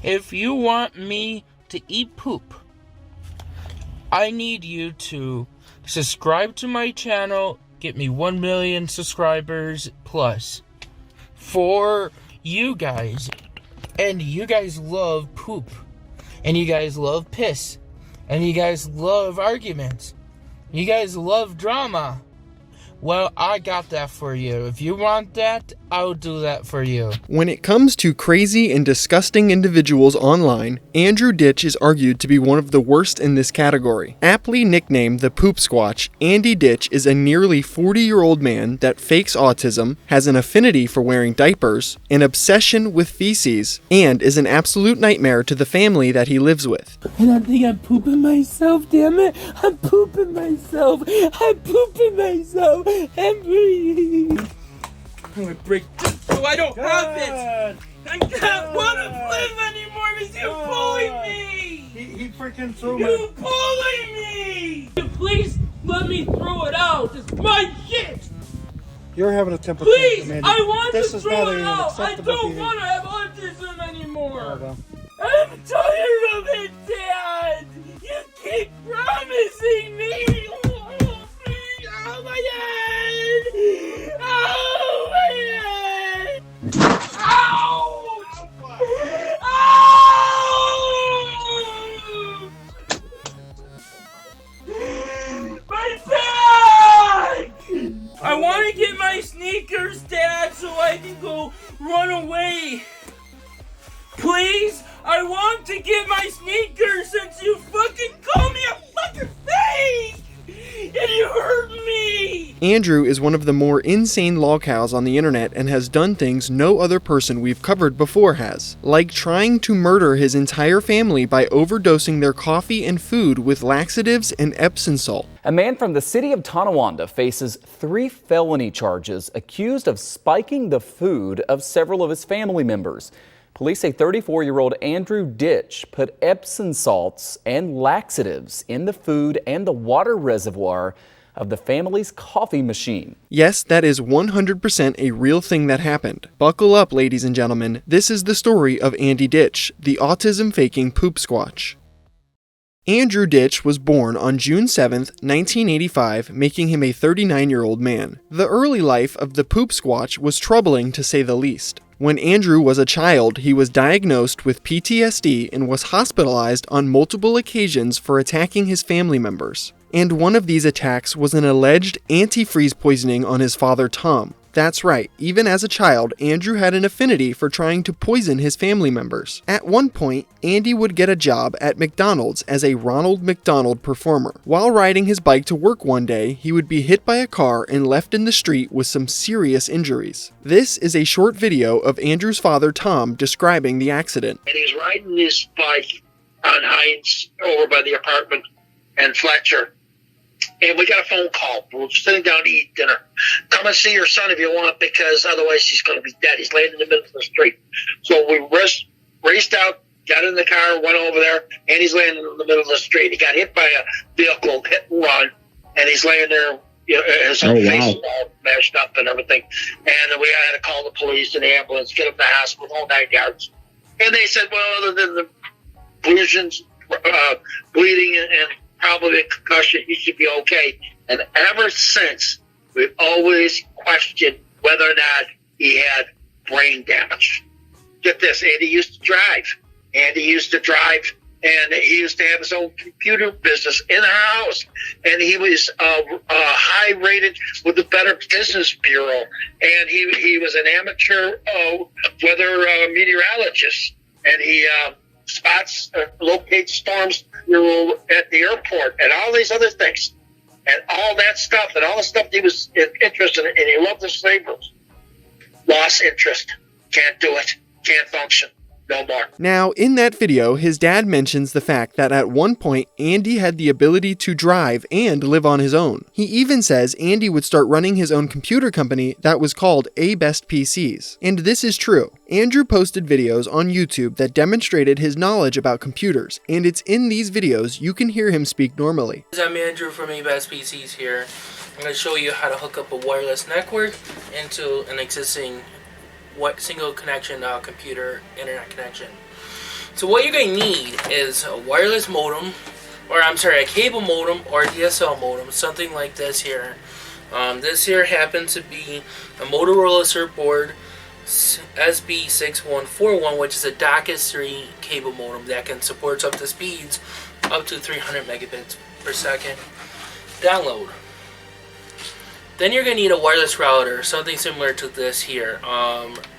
If you want me to eat poop, I need you to subscribe to my channel, get me 1 million subscribers plus for you guys. And you guys love poop, and you guys love piss, and you guys love arguments, you guys love drama. Well, I got that for you. If you want that, I'll do that for you. When it comes to crazy and disgusting individuals online, Andrew Ditch is argued to be one of the worst in this category. Aptly nicknamed the Poop Squatch, Andy Ditch is a nearly 40-year-old man that fakes autism, has an affinity for wearing diapers, an obsession with feces, and is an absolute nightmare to the family that he lives with. And I think I'm pooping myself, damn it. I'm pooping myself. I'm pooping myself. I'm gonna break this so I don't have it. I can't want to live anymore because you're pulling me. He freaking threw me. You're pulling me. Please let me throw it out. It's my shit. You're having a temper Please, tantrum, I want this to is throw not it an out. I acceptable don't behavior. want to have autism anymore. Oh, well. I'm tired of it, Dad. You keep promising me. Oh my God! Oh my God! Ouch! Ouch! My back! I want to get my sneakers, Dad, so I can go run away. Please? I want to get my sneakers since you fucking called me a fucking fake! And you hurt me! Andrew is one of the more insane lolcows on the internet and has done things no other person we've covered before has, like trying to murder his entire family by overdosing their coffee and food with laxatives and Epsom salt. A man from the city of Tonawanda faces 3 felony charges accused of spiking the food of several of his family members. Police say 34-year-old Andrew Ditch put Epsom salts and laxatives in the food and the water reservoir of the family's coffee machine. Yes, that is 100% a real thing that happened. Buckle up, ladies and gentlemen. This is the story of Andy Ditch, the autism-faking Poop Squatch. Andrew Ditch was born on June 7, 1985, making him a 39-year-old man. The early life of the Poop Squatch was troubling to say the least. When Andrew was a child, he was diagnosed with PTSD and was hospitalized on multiple occasions for attacking his family members. And one of these attacks was an alleged antifreeze poisoning on his father Tom. That's right, even as a child, Andrew had an affinity for trying to poison his family members. At one point, Andy would get a job at McDonald's as a Ronald McDonald performer. While riding his bike to work one day, he would be hit by a car and left in the street with some serious injuries. This is a short video of Andrew's father Tom describing the accident. And he's riding his bike on Hines over by the apartment and Fletcher. And we got a phone call. We're sitting down to eat dinner. Come and see your son if you want, because otherwise he's going to be dead. He's laying in the middle of the street. So we raced out, got in the car, went over there, and he's laying in the middle of the street. He got hit by a vehicle, hit and run, and he's laying there, you know, his face is all mashed up and everything. And we had to call the police and the ambulance, get him to the hospital, all 9 yards. And they said, well, other than the bleeding and probably a concussion, he should be okay. And ever since, we've always questioned whether or not he had brain damage. Get this, Andy used to drive. And he used to have his own computer business in our house. And he was high rated with the Better Business Bureau. And he was an amateur weather meteorologist. And he locates storms at the airport and all these other things and all that stuff and all the stuff he was interested in, and he loved the slavers. Lost interest. Can't do it. Can't function. No more. Now, in that video, his dad mentions the fact that at one point, Andy had the ability to drive and live on his own. He even says Andy would start running his own computer company that was called A Best PCs. And this is true. Andrew posted videos on YouTube that demonstrated his knowledge about computers, and it's in these videos you can hear him speak normally. I'm Andrew from A Best PCs here. I'm going to show you how to hook up a wireless network into an existing single connection computer internet connection. So what you're going to need is a wireless modem, or I'm sorry, a cable modem or a DSL modem, something like this here. This here happens to be a Motorola Surfboard SB6141, which is a DOCSIS 3 cable modem that can support up to speeds up to 300 megabits per second. Download. Then you're going to need a wireless router, something similar to this here.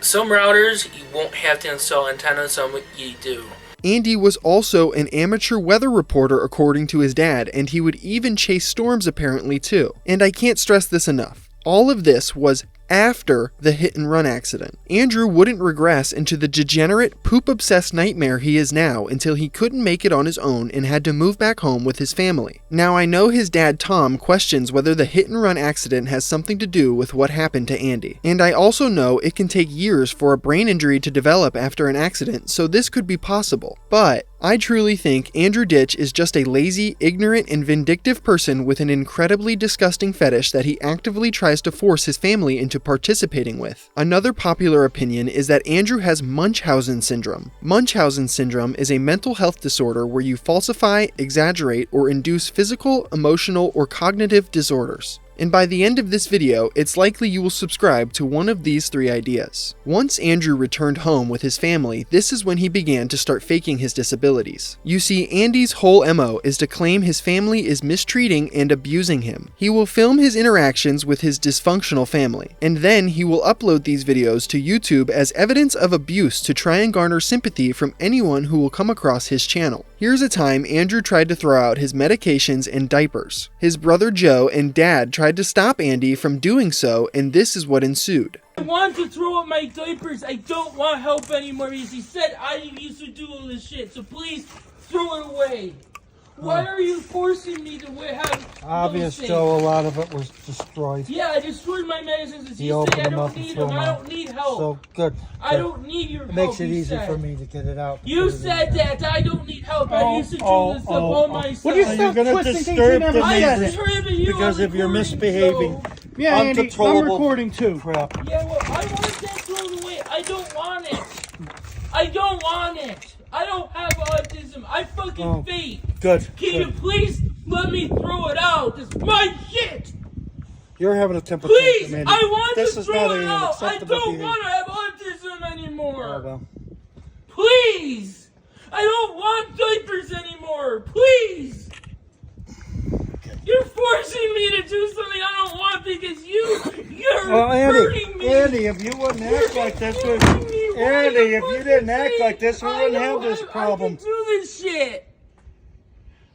Some routers you won't have to install antennas, some you do. Andy was also an amateur weather reporter according to his dad, and he would even chase storms apparently too. And I can't stress this enough. All of this was after the hit-and-run accident. Andrew wouldn't regress into the degenerate, poop-obsessed nightmare he is now until he couldn't make it on his own and had to move back home with his family. Now, I know his dad, Tom, questions whether the hit-and-run accident has something to do with what happened to Andy. And I also know it can take years for a brain injury to develop after an accident, so this could be possible. But I truly think Andrew Ditch is just a lazy, ignorant, and vindictive person with an incredibly disgusting fetish that he actively tries to force his family into participating with. Another popular opinion is that Andrew has Munchausen syndrome. Munchausen syndrome is a mental health disorder where you falsify, exaggerate, or induce physical, emotional, or cognitive disorders. And by the end of this video, it's likely you will subscribe to one of these 3 ideas. Once Andrew returned home with his family, this is when he began to start faking his disabilities. You see, Andy's whole MO is to claim his family is mistreating and abusing him. He will film his interactions with his dysfunctional family, and then he will upload these videos to YouTube as evidence of abuse to try and garner sympathy from anyone who will come across his channel. Here's a time Andrew tried to throw out his medications and diapers. His brother Joe and dad tried to stop Andy from doing so, and this is what ensued. I want to throw out my diapers. I don't want help anymore because he said I used to do all this shit. So please throw it away. Why are you forcing me to have Obvious, those Joe, a things? lot of it was destroyed. Yeah, I destroyed my medicines. He You opened say I them up don't and need threw them. them I out. don't need help. So, good. I don't need your It help. makes it you easy said. for me to get it out. You said that. I don't need help. I used to do this stuff all myself. What are you Stop going to twisting things disturb you never the said. neighbors Tripping, you because are if you're recording, misbehaving? so- Yeah, Andy, I'm Uncontrollable recording too. crap. Yeah, well, I want that thrown away. I don't want it. I don't want it. I don't have autism. I fucking fake. Good. Can you Good. please let me throw it out? It's my shit. You're having a temper Please, tantrum, Andy. I want This to is throw not it an out. I acceptable don't behavior. want to have autism anymore. Oh, well. Please. I don't want diapers anymore. Please. You're forcing me to do something I don't want because you're Well, hurting me. Andy, if you wouldn't act like this, Andy, if you didn't act like this, we wouldn't have this problem. I can do this shit.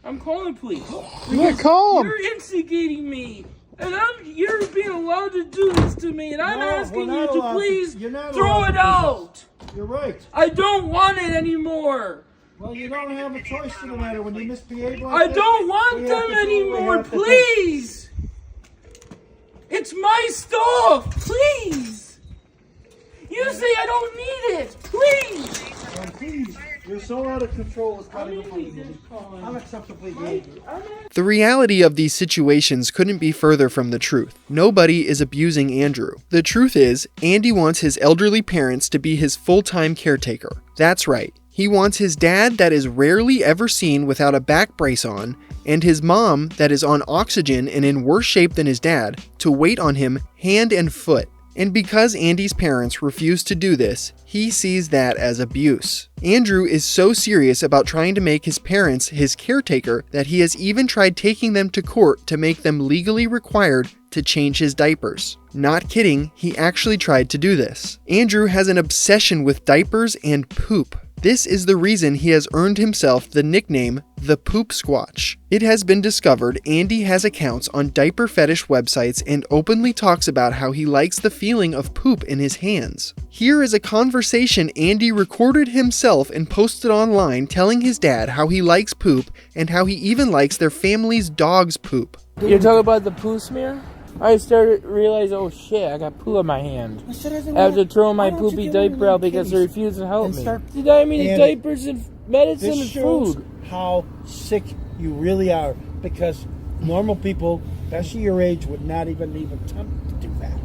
I'm calling police. Yeah, call him. You're instigating me. And you're being allowed to do this to me. And I'm No, asking we're you not to allowed to- please you're not throw allowed it to do out. You're right. I don't want it anymore. Well, you don't have a choice in the matter when you misbehave like I this. don't want we have them to do what we anymore. have to do. Please. It's my stuff. Please. You say I don't need it. Please. Please, you're so out of control, it's not even funny. Unacceptably behaved. The reality of these situations couldn't be further from the truth. Nobody is abusing Andrew. The truth is, Andy wants his elderly parents to be his full-time caretaker. That's right. He wants his dad that is rarely ever seen without a back brace on, and his mom that is on oxygen and in worse shape than his dad, to wait on him hand and foot. And because Andy's parents refuse to do this, he sees that as abuse. Andrew is so serious about trying to make his parents his caretaker that he has even tried taking them to court to make them legally required to change his diapers. Not kidding, he actually tried to do this. Andrew has an obsession with diapers and poop. This is the reason he has earned himself the nickname the Poop Squatch. It has been discovered Andy has accounts on diaper fetish websites and openly talks about how he likes the feeling of poop in his hands. Here is a conversation Andy recorded himself and posted online telling his dad how he likes poop and how he even likes their family's dog's poop. You're talking about the poo smear? I started to realize, oh shit, I got poo in my hand. After throwing my poopy diaper out because they refused to help me. You know what I mean? And Diapers and medicine This and shows food. how sick you really are, because normal people, especially your age, would not even attempt to do that.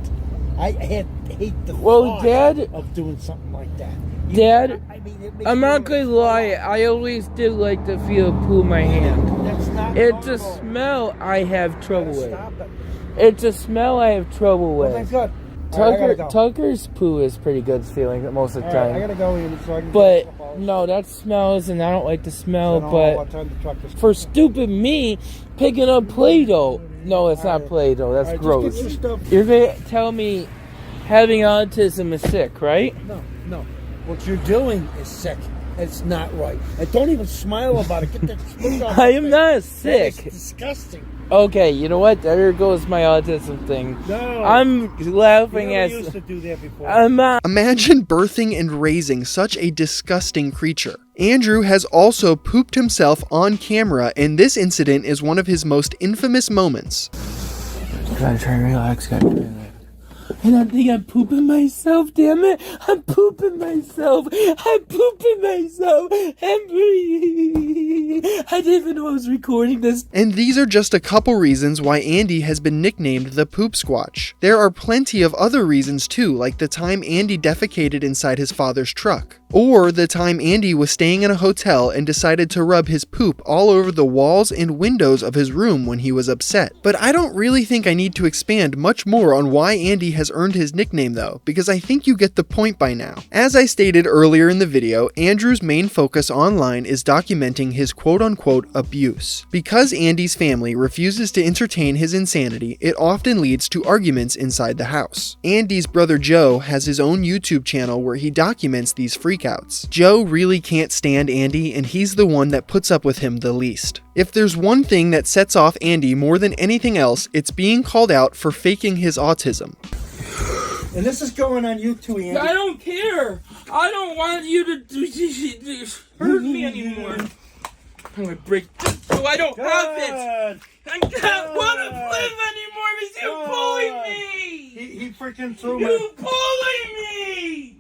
I hate the thought Dad- of doing something like that. Dad, I mean, it makes I'm me not wanna gonna throw lie, up. I always did like to feel poo in my hand. That's not It's a normal. smell I have trouble with. Stop it. It's a smell I have trouble Well, then with. good. All right, I gotta go. Tucker's poo is pretty good feeling most of the All right, I time. gotta go in so I can But get up no, that smells and I don't like the I smell, don't know but what time the truck is. for stupid me picking up Play-Doh. No, it's not Play-Doh, that's All right, gross. Just get your stuff. You're gonna tell me having autism is sick, right? No. What you're doing is sick. It's not right. And don't even smile about it. Get that smoke off. I your am face. not That sick. is disgusting. Okay, you know what? There goes my autism thing. No. I'm laughing You at. never used to do that before. I'm not. Imagine birthing and raising such a disgusting creature. Andrew has also pooped himself on camera, and this incident is one of his most infamous moments. Gotta try and relax. And I think I'm pooping myself, damn it. I'm pooping myself. I'm pooping myself. I didn't even know I was recording this. And these are just a couple reasons why Andy has been nicknamed the Poop Squatch. There are plenty of other reasons too, like the time Andy defecated inside his father's truck. Or the time Andy was staying in a hotel and decided to rub his poop all over the walls and windows of his room when he was upset. But I don't really think I need to expand much more on why Andy has earned his nickname though, because I think you get the point by now. As I stated earlier in the video, Andrew's main focus online is documenting his quote-unquote abuse. Because Andy's family refuses to entertain his insanity, it often leads to arguments inside the house. Andy's brother Joe has his own YouTube channel where he documents these freakouts. Joe really can't stand Andy, and he's the one that puts up with him the least. If there's one thing that sets off Andy more than anything else, it's being called out for faking his autism. And this is going on YouTube, Andy. I don't care. I don't want you to hurt me anymore. I'm gonna break this so I don't have it. I don't want to live anymore because you bullied me. He freaking threw me. You bullied me.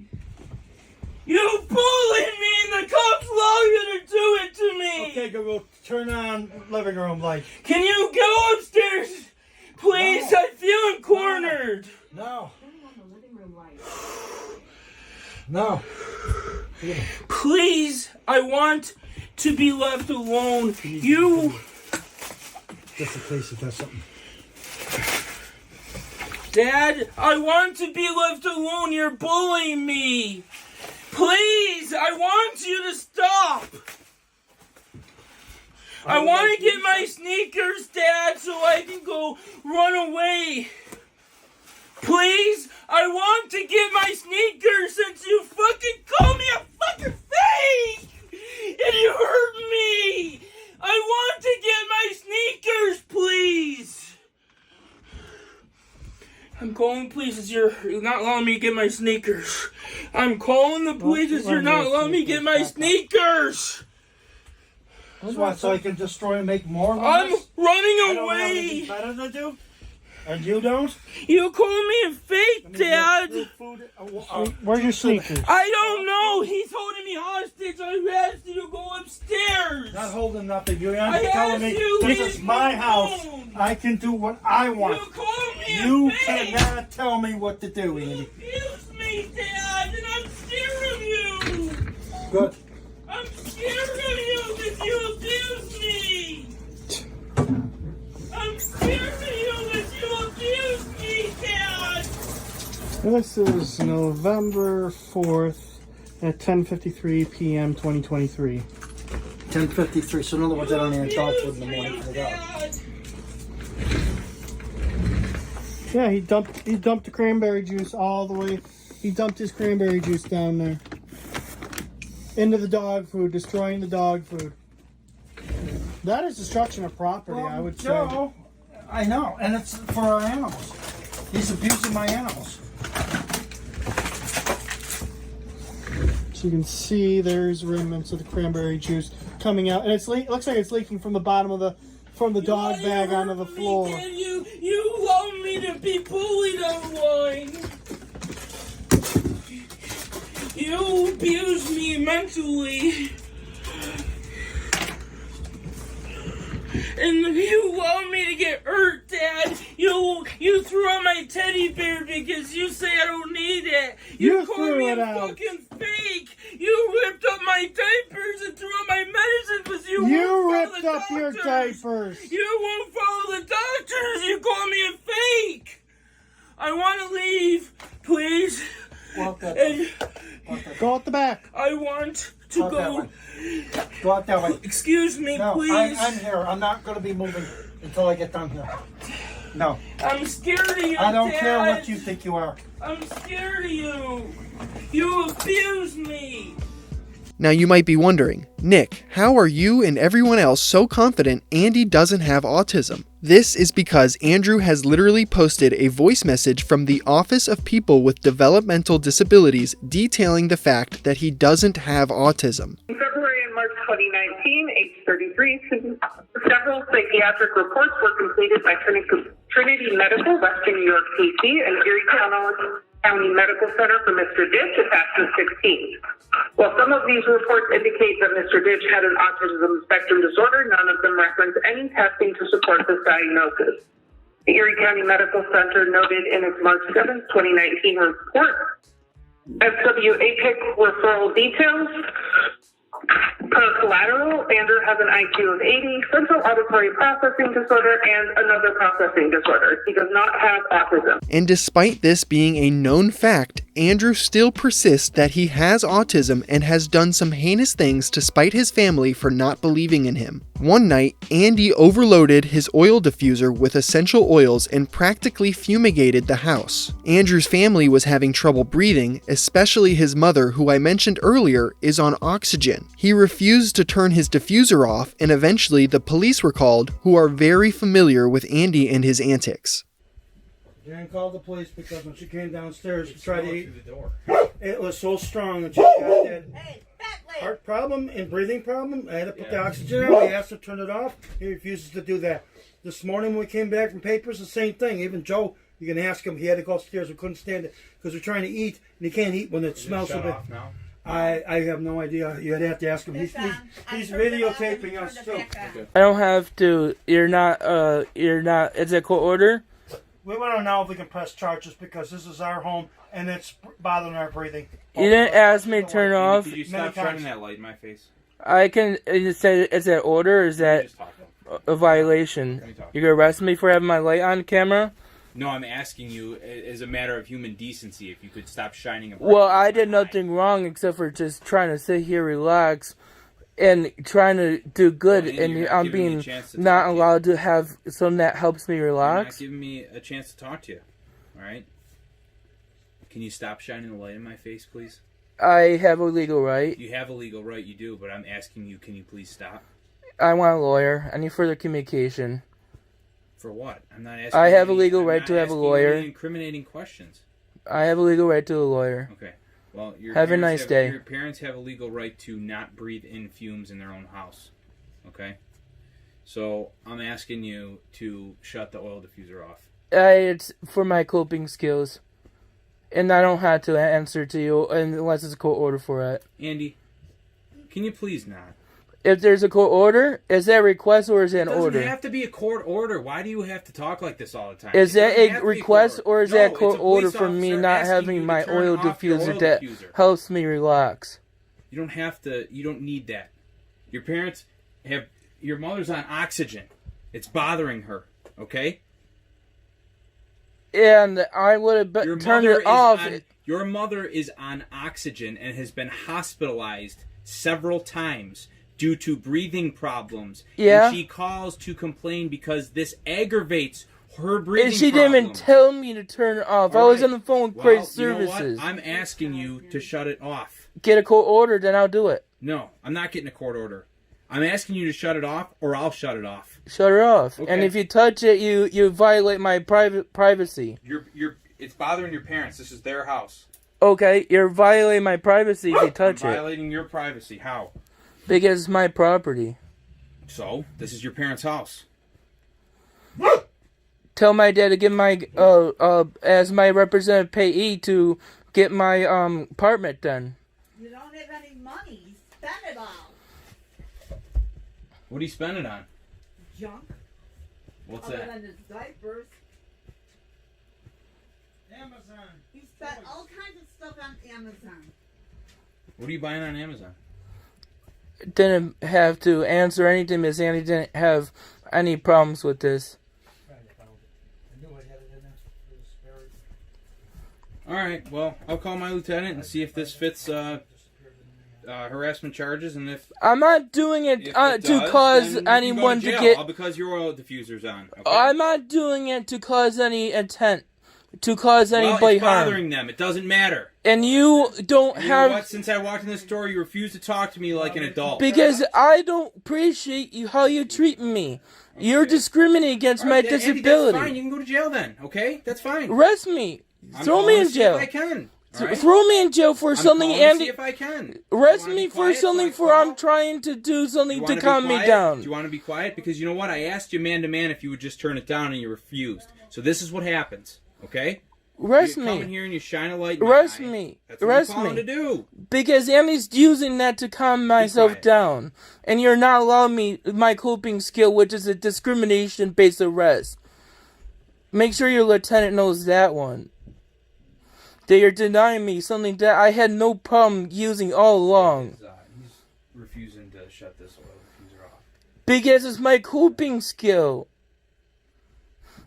You bullied me, and the cops allow you to do it to me. Okay, Google, turn on living room light. Can you go upstairs, please? No. I feel cornered. No. No. Please, I want to be left alone. You. Just in case he does something. Dad, I want to be left alone. You're bullying me. Please, I want you to stop. I want to get my sneakers, Dad, so I can go run away. Please, I want to get my sneakers since you fucking called me a fucking fake! And you hurt me! I want to get my sneakers, please! I'm calling police as you're not allowing me to get my sneakers. I'm calling the police as you're not allowing me to get my sneakers! So I can destroy and make more of I'm this? running I away! don't have anything better to do? And you don't? You call me a fake, Dad! Where's your sneakers? I don't know! He's holding me hostage! I asked you to go upstairs! Not holding nothing. You're I not telling asked me you, this leave is my me house. alone. I can do what I want. You called me You a fake! cannot tell me what to do, You Andy. abused me, Dad! And I'm scared of you! Good. I'm scared of you because you abused me! I'm scared of you because you abused me, Dad! This is November 4th at 10:53 p.m. 2023. 10:53. So in other words, I don't even dog food in the morning for the dog. Yeah, he dumped the cranberry juice all the way. He dumped his cranberry juice down there into the dog food, destroying the dog food. That is destruction of property, I would say. Joe, I know, and it's for our animals. He's abusing my animals. So you can see there's remnants of the cranberry juice coming out, and it looks like it's leaking from the bottom of the dog bag onto the floor. You want me to be bullied online. You abuse me mentally. And you want me to get hurt, Dad. You threw out my teddy bear because you say I don't need it. You called threw me it a out. fucking fake. my diapers and threw out my medicine because you You won't follow ripped the up your doctors. diapers. You won't follow the doctors. You call me a fake. I want to leave, please. Walk that And Go out the back. I want to Walk that go. way. Go out that way. Excuse me, No, please. I'm here. I'm not going to be moving until I get done here. No, I'm scared of you, I don't Dad. care what you think you are. I'm scared of you. You abuse me. Now you might be wondering, Nick, how are you and everyone else so confident Andy doesn't have autism? This is because Andrew has literally posted a voice message from the Office of People with Developmental Disabilities detailing the fact that he doesn't have autism. In February and March 2019, age 33, several psychiatric reports were completed by Trinity Medical, Western New York, PC, and Erie County Medical Center for Mr. Ditch, attachment 16. While some of these reports indicate that Mr. Ditch had an autism spectrum disorder, none of them reference any testing to support this diagnosis. The Erie County Medical Center noted in its March 7, 2019 report, SWAPIC referral details. Per collateral, Andrew has an IQ of 80, central auditory processing disorder, and another processing disorder. He does not have autism. And despite this being a known fact, Andrew still persists that he has autism and has done some heinous things to spite his family for not believing in him. One night, Andy overloaded his oil diffuser with essential oils and practically fumigated the house. Andrew's family was having trouble breathing, especially his mother, who I mentioned earlier is on oxygen. He refused to turn his diffuser off, and eventually the police were called, who are very familiar with Andy and his antics. Jan called the police because when she came downstairs to try to eat, it was so strong that she got that heart problem and breathing problem. I had to put the oxygen on. We asked her to turn it off. He refuses to do that. This morning when we came back from papers, the same thing. Even Joe, you can ask him, he had to go upstairs. We couldn't stand it because we're trying to eat, and he can't eat when it smells so bad. I have no idea. You'd have to ask him. He's videotaping us too. I don't have to. You're not. Is it court order? We want to know if we can press charges because this is our home and it's bothering our breathing. You didn't ask me to turn it off. Could you stop shining that light in my face? I can. Is that order or is that a violation? You gonna arrest me for having my light on camera? No, I'm asking you as a matter of human decency if you could stop shining a bright Well, light I in did my nothing wrong except for just trying to sit here, relax, and trying to do good. Well, and you're not I'm giving me a being chance to not talk to you. allowed to have something that helps me You're relax. not giving me a chance to talk to you. All right? Can you stop shining the light in my face, please? I have a legal right. You have a legal right, you do, but I'm asking you, can you please stop? I want a lawyer. Any further communication? For what? I'm not asking. I have you a legal I'm right not to have a asking you lawyer. any incriminating questions. I have a legal right to a lawyer. Okay. Well, your Have a parents nice day. Your parents have a legal right to not breathe in fumes in their own house. Okay? So, I'm asking you to shut the oil diffuser off. It's for my coping skills. And I don't have to answer to you unless it's a court order for it. Andy, can you please not? If there's a court order, is that a request or is it an It doesn't order? have to be a court order. Why do you have to talk like this all the time? Is It that doesn't a have to be request court or is No, that a it's court order police for me officer not asking having you to my turn oil off your diffuser oil that diffuser. helps me relax? You don't have to. You don't need that. Your parents have. Your mother's on oxygen. It's bothering her. Okay. And I would have Your turned mother it off. Your mother is on oxygen and has been hospitalized several times due to breathing problems. Yeah. And she calls to complain because this aggravates her breathing And she didn't even problems. tell me to turn it off. I was on the phone with Well, Crazy you know Services. what? I'm asking you to shut it off. Get a court order, then I'll do it. No, I'm not getting a court order. I'm asking you to shut it off, or I'll shut it off. Shut her off. Okay. And if you touch it, you violate my privacy. It's bothering your parents. This is their house. Okay, you're violating my privacy if you touch I'm it. violating your privacy. How? Because it's my property. So, this is your parents' house. Tell my dad to get my as my representative payee to get my apartment done. You don't have any money. You spend it all. What do you spend it on? Junk. What's Other that? than his diapers. Amazon. He spent all kinds of stuff on Amazon. What are you buying on Amazon? didn't have to answer anything. Miss Andy didn't have any problems with this. All right. Well, I'll call my lieutenant and see if this fits harassment charges, and if I'm not doing it to cause then anyone you can go to to get. jail, all because your oil diffuser's on. Okay? I'm not doing it to cause any intent to cause anybody it's harm. bothering them. It doesn't matter. And you don't And you have. know what? Since I walked in the store, you refuse to talk to me like an adult. Because I don't appreciate you how you treat me. Okay. You're discriminating against my disability. Andy, that's fine. You can go to jail then. Okay, that's fine. Arrest me. Throw me in jail. See if I can. Right? Throw me in jail for something, Andy. See if I can. Arrest me for something for I'm trying to do something to calm me down. Do you want to be quiet? Because you know what? I asked you man to man if you would just turn it down, and you refused. So this is what happens. Okay? Arrest you me. come in here and you shine a light. Arrest me. That's what Arrest I'm calling me. to do. Because Andy's using that to calm myself down, and you're not allowing me my coping skill, which is a discrimination-based arrest. Make sure your lieutenant knows that one. That you're denying me something that I had no problem using all along. He's refusing to shut this oil diffuser off. Because it's my coping skill.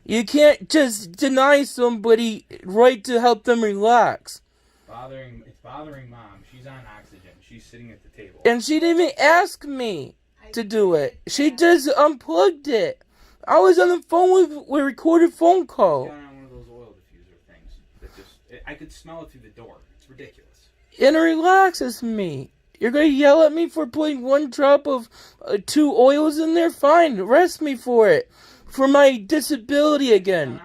You can't just deny somebody right to help them relax. It's bothering Mom. She's on oxygen. She's sitting at the table. And she didn't even ask me to do it. She just unplugged it. I was on the phone with a recorded phone call. She's on one of those oil diffuser things. That I could smell it through the door. It's ridiculous. And it relaxes me. You're going to yell at me for putting one drop of 2 oils in there? Fine, arrest me for it. For my disability again.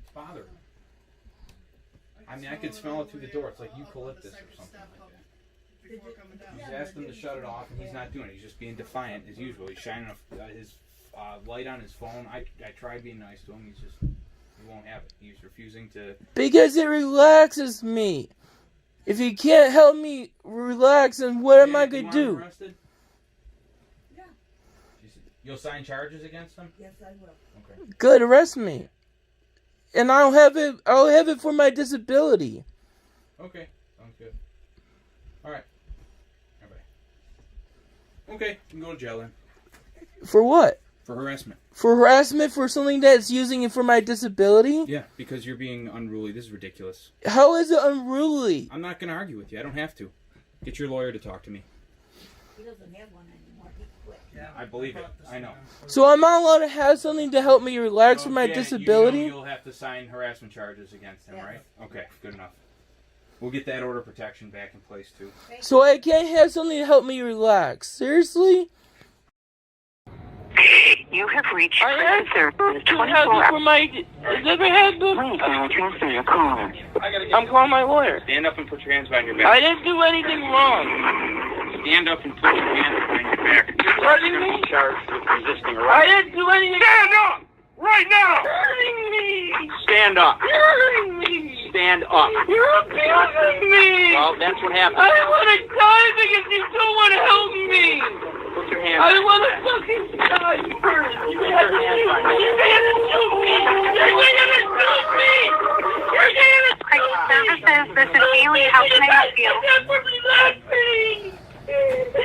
It's bothering me. I mean, I could smell it through the door. It's like eucalyptus or something like that. He's asked him to shut it off, and he's not doing it. He's just being defiant as usual. He's shining his light on his phone. I tried being nice to him. He won't have it. He's refusing to. Because it relaxes me. If you can't help me relax, then what am I going to do? Arrested? Yeah. You'll sign charges against him? Yes, I will. Okay. Good, arrest me. And I'll have it for my disability. Okay, sounds good. Alright. Bye-bye. Okay, you can go to jail then. For what? For harassment. For harassment for something that's using it for my disability? Yeah, because you're being unruly. This is ridiculous. How is it unruly? I'm not going to argue with you. I don't have to. Get your lawyer to talk to me. He doesn't have one anymore. He quit. Yeah, I believe it. I know. So I'm not allowed to have something to help me relax for my disability? You know you'll have to sign harassment charges against him, right? Okay, good enough. We'll get that order of protection back in place, too. So I can't have something to help me relax? Seriously? You have reached I asked service to have it for my... Has ever happened? Please now transfer your call. I'm calling my lawyer. Stand up and put your hands behind your back. I didn't do anything wrong. Stand up and put your hands behind your back. You're hurting me? Charged with resisting I arrest. didn't do anything. Stand up! Right now! You're hurting me. Stand up. You're hurting me. Stand up. You're abusing me. Well, that's what happened. I want to die because you don't want to help me. Put your hands I want to fucking die first. You're going to shoot me. You're going to shoot me. You're going to shoot me. You're going to Crisis Services, this is Haley. How can I help you?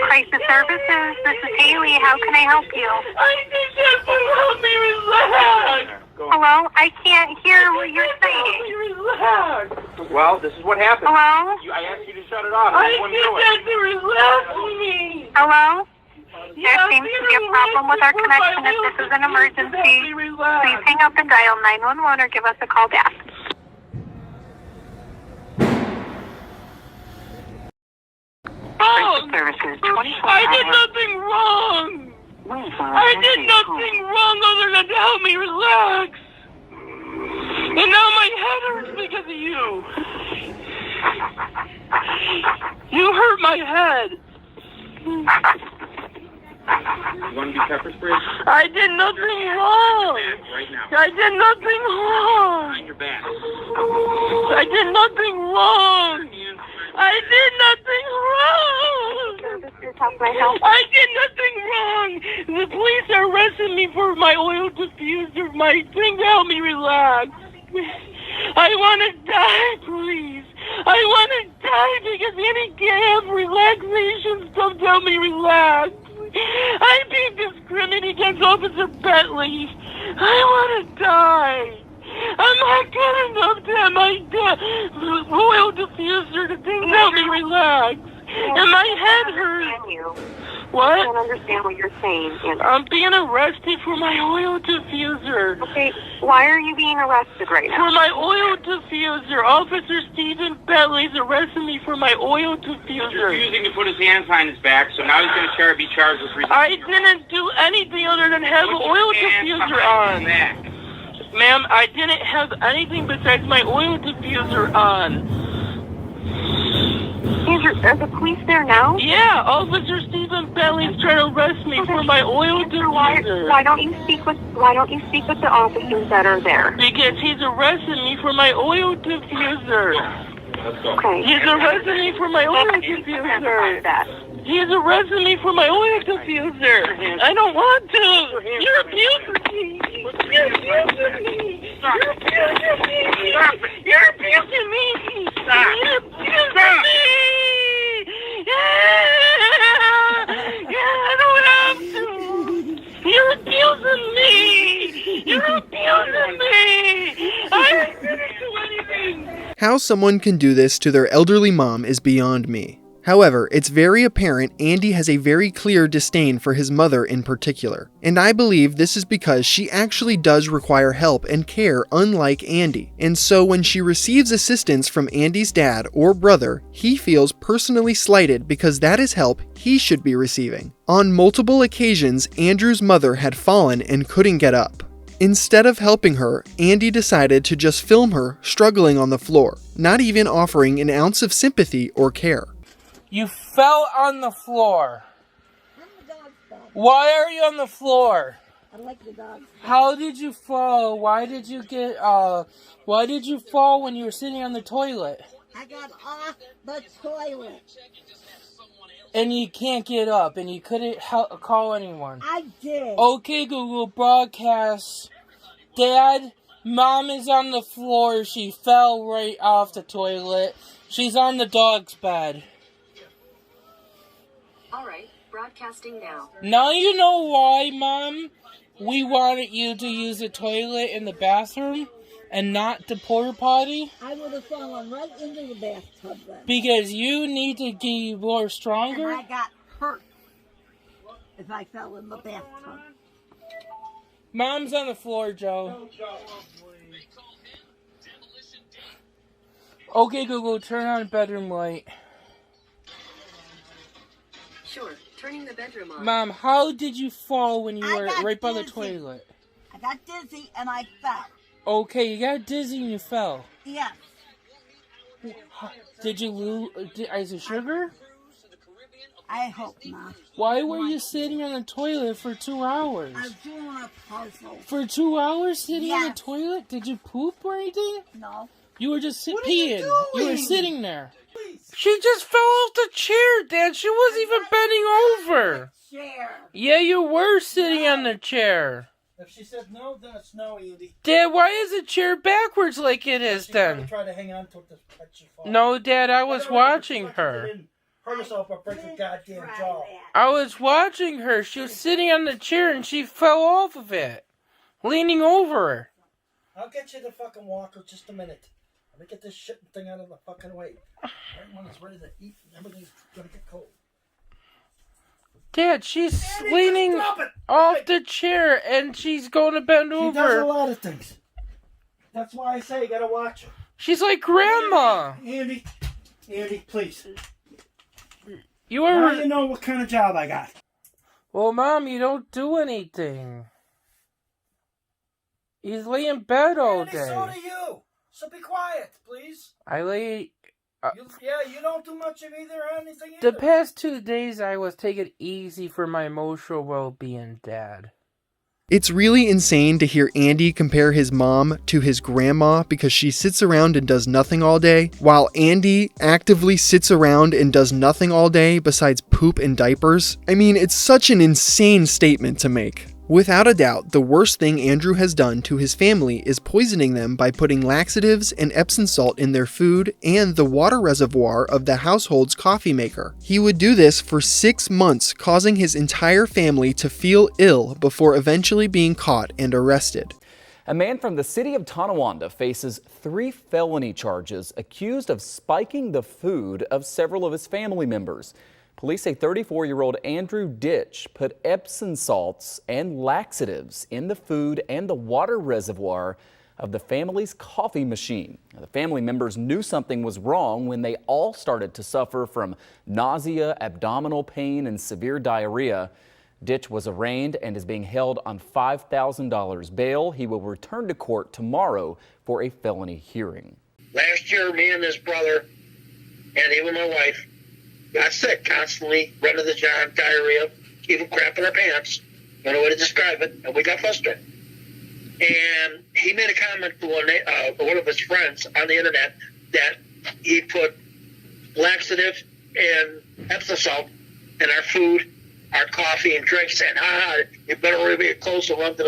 Crisis Services, this is Haley. How can I help you? I think that will help me relax. Hello? I can't hear what you're saying. Relax. Well, this is what happened. Hello? I asked you to shut it off. I think that to relax me. Hello? There seems to be a problem with our connection. If this is an emergency, please hang up and dial 911 or give us a call back. Oh, Services 24 I did nothing wrong. I did nothing wrong other than to help me relax. And now my head hurts because of you. You hurt my head. You want to be pepper sprayed? I did nothing wrong. Right now. I did nothing wrong. Behind your back. I did nothing wrong. I did nothing wrong. I did nothing wrong. The police are arresting me for my oil diffuser, my thing to help me relax. I want to die, please. I want to die because Andy can't have relaxation. Don't tell me relax. I'm being discriminated against Officer Bentley. I want to die. I'm not good enough to have my oil diffuser to tell me relax. And my head hurts. What? I don't understand what you're saying, Andrew. I'm being arrested for my oil diffuser. Okay, why are you being arrested right now? For my oil diffuser. Officer Stephen Bentley's arresting me for my oil diffuser. Refusing to put his hands behind his back, so now he's going to be charged with resisting. I didn't do anything other than have an oil diffuser on. Ma'am, I didn't have anything besides my oil diffuser on. Andrew, are the police there now? Yeah, Officer Stephen Bentley's trying to arrest me for my oil diffuser. Why don't you speak with the officers that are there? Because he's arresting me for my oil diffuser. Okay. He's arresting me for my oil diffuser. He's arresting me for my oil diffuser. I don't want to. You're abusing me. You're abusing me. You're abusing me. You're abusing me. You're abusing me. I don't have to. You're abusing me. You're abusing me. I didn't do anything. How someone can do this to their elderly mom is beyond me. However, it's very apparent Andy has a very clear disdain for his mother in particular, and I believe this is because she actually does require help and care unlike Andy, and so when she receives assistance from Andy's dad or brother, he feels personally slighted because that is help he should be receiving. On multiple occasions, Andrew's mother had fallen and couldn't get up. Instead of helping her, Andy decided to just film her struggling on the floor, not even offering an ounce of sympathy or care. You fell on the floor. Why are you on the floor? I like the dog. How did you fall? Why did you fall when you were sitting on the toilet? I got off the toilet. And you can't get up, and you couldn't call anyone. I did. Okay, Google, broadcast. Dad, Mom is on the floor. She fell right off the toilet. She's on the dog's bed. Alright, broadcasting now. Now you know why, Mom, we wanted you to use the toilet in the bathroom and not the porta potty? I would have fallen right into the bathtub then. Because you need to get more stronger? And I got hurt if I fell in the bathtub. Mom's on the floor, Joe. Okay, Google, turn on bedroom light. Sure, turning the bedroom on. Mom, how did you fall when you were right by the dizzy. toilet? I got dizzy and I fell. Okay, you got dizzy and you fell. Yes. Did you lose? Is it sugar? I hope not. Why were you sitting on the toilet for 2 hours? I was doing a puzzle. For 2 hours sitting on the Yes. toilet? Did you poop or anything? No. You were just What are you peeing. You were doing? sitting there. She just fell off the chair, Dad. She wasn't even bending over. Chair. Yeah, you were sitting on the chair. If she said no, then it's no, Andy. Dad, why is the chair backwards like it is then? Try to hang on to it to catch she falls. No, Dad, I was watching her. Hurt herself or break her goddamn jaw. I was watching her. She was sitting on the chair and she fell off of it. Leaning over her. I'll get you the fucking walker just a minute. Let me get this shit thing out of the fucking way. Everyone is ready to eat and everything's gonna get cold. Dad, she's leaning off the chair and she's going to bend She over. does a lot of things. That's why I say you gotta watch her. She's like Grandma. Andy, please. You Now are. you know what kind of job I got. Well, Mom, you don't do anything. You lay in bed all Andy, so do day. you. So be quiet, please. I lay. You don't do much of either or anything either. The past 2 days, I was taking it easy for my emotional well-being, Dad. It's really insane to hear Andy compare his mom to his grandma because she sits around and does nothing all day, while Andy actively sits around and does nothing all day besides poop and diapers. I mean, it's such an insane statement to make. Without a doubt, the worst thing Andrew has done to his family is poisoning them by putting laxatives and Epsom salt in their food and the water reservoir of the household's coffee maker. He would do this for 6 months, causing his entire family to feel ill before eventually being caught and arrested. A man from the city of Tonawanda faces 3 felony charges accused of spiking the food of several of his family members. Police say 34-year-old Andrew Ditch put Epsom salts and laxatives in the food and the water reservoir of the family's coffee machine. The family members knew something was wrong when they all started to suffer from nausea, abdominal pain, and severe diarrhea. Ditch was arraigned and is being held on $5,000 bail. He will return to court tomorrow for a felony hearing. Last year, me and his brother, and even my wife, got sick constantly, running the job, diarrhea, even crap in our pants. No way to describe it, and we got frustrated. And he made a comment to one of his friends on the internet that he put laxative and Epsom salt in our food, our coffee and drinks, saying, you better really be close to run to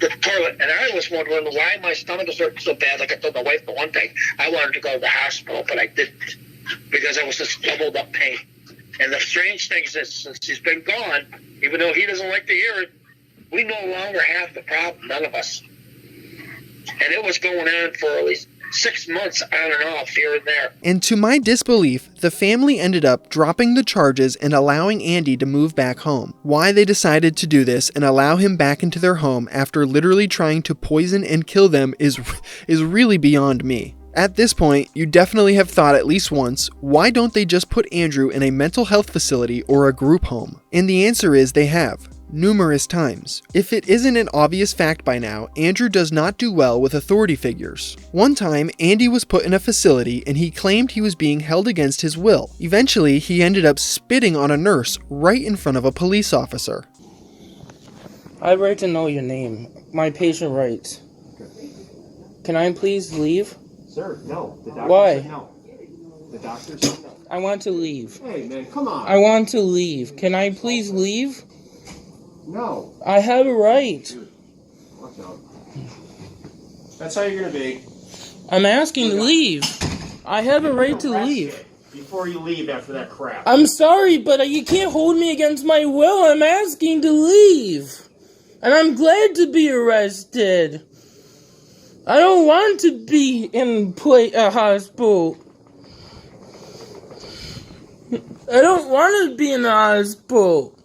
the toilet. And I was wondering why my stomach was hurting so bad. Like I told my wife the one day, I wanted to go to the hospital, but I didn't, because I was just doubled up pain. And the strange thing is that since he's been gone, even though he doesn't like to hear it, we no longer have the problem, none of us. And it was going on for at least 6 months on and off here and there. And to my disbelief, the family ended up dropping the charges and allowing Andy to move back home. Why they decided to do this and allow him back into their home after literally trying to poison and kill them is really beyond me. At this point, you definitely have thought at least once, why don't they just put Andrew in a mental health facility or a group home? And the answer is they have. Numerous times. If it isn't an obvious fact by now, Andrew does not do well with authority figures. One time, Andy was put in a facility and he claimed he was being held against his will. Eventually, he ended up spitting on a nurse right in front of a police officer. I have right to know your name. My patient rights. Can I please leave? Sir, no. The doctor Why? said no. The doctor said no. I want to leave. Hey, man, come on. I want to leave. Can I please leave? No. I have a right. Watch out. That's how you're going to be. I'm asking to leave. I have a right to leave. Before you leave after that crap. I'm sorry, but you can't hold me against my will. I'm asking to leave. And I'm glad to be arrested. I don't want to be in a hospital. I don't want to be in the hospital.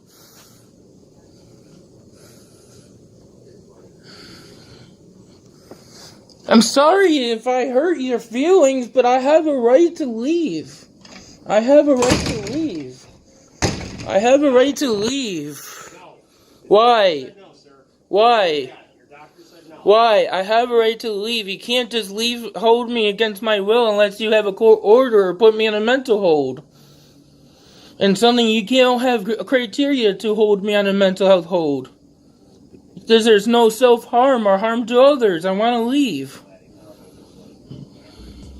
I'm sorry if I hurt your feelings, but I have a right to leave. I have a right to leave. I have a right to leave. Why? Why? Why? I have a right to leave. You can't just hold me against my will unless you have a court order or put me in a mental hold. And something you can't have criteria to hold me on a mental health hold. Because there's no self-harm or harm to others. I want to leave.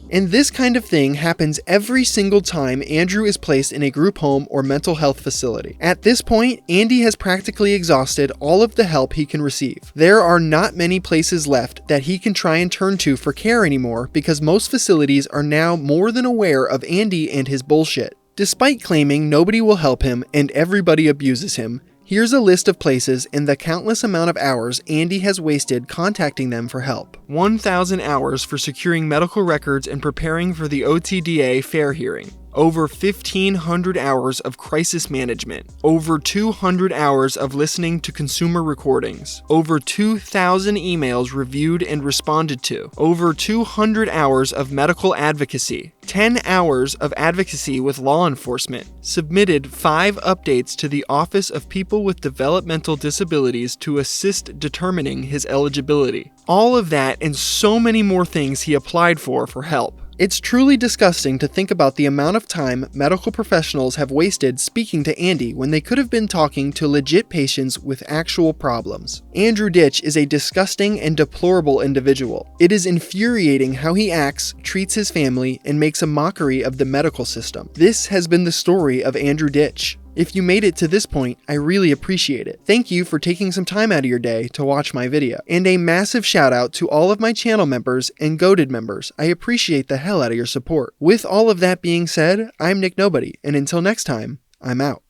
And this kind of thing happens every single time Andrew is placed in a group home or mental health facility. At this point, Andy has practically exhausted all of the help he can receive. There are not many places left that he can try and turn to for care anymore because most facilities are now more than aware of Andy and his bullshit. Despite claiming nobody will help him and everybody abuses him, here's a list of places and the countless amount of hours Andy has wasted contacting them for help. 1,000 hours for securing medical records and preparing for the OTDA fair hearing. Over 1,500 hours of crisis management. Over 200 hours of listening to consumer recordings. Over 2,000 emails reviewed and responded to. Over 200 hours of medical advocacy. 10 hours of advocacy with law enforcement. Submitted 5 updates to the Office of People with Developmental Disabilities to assist determining his eligibility. All of that and so many more things he applied for help. It's truly disgusting to think about the amount of time medical professionals have wasted speaking to Andy when they could have been talking to legit patients with actual problems. Andrew Ditch is a disgusting and deplorable individual. It is infuriating how he acts, treats his family, and makes a mockery of the medical system. This has been the story of Andrew Ditch. If you made it to this point, I really appreciate it. Thank you for taking some time out of your day to watch my video. And a massive shout out to all of my channel members and Goated members. I appreciate the hell out of your support. With all of that being said, I'm Nick Nobody, and until next time, I'm out.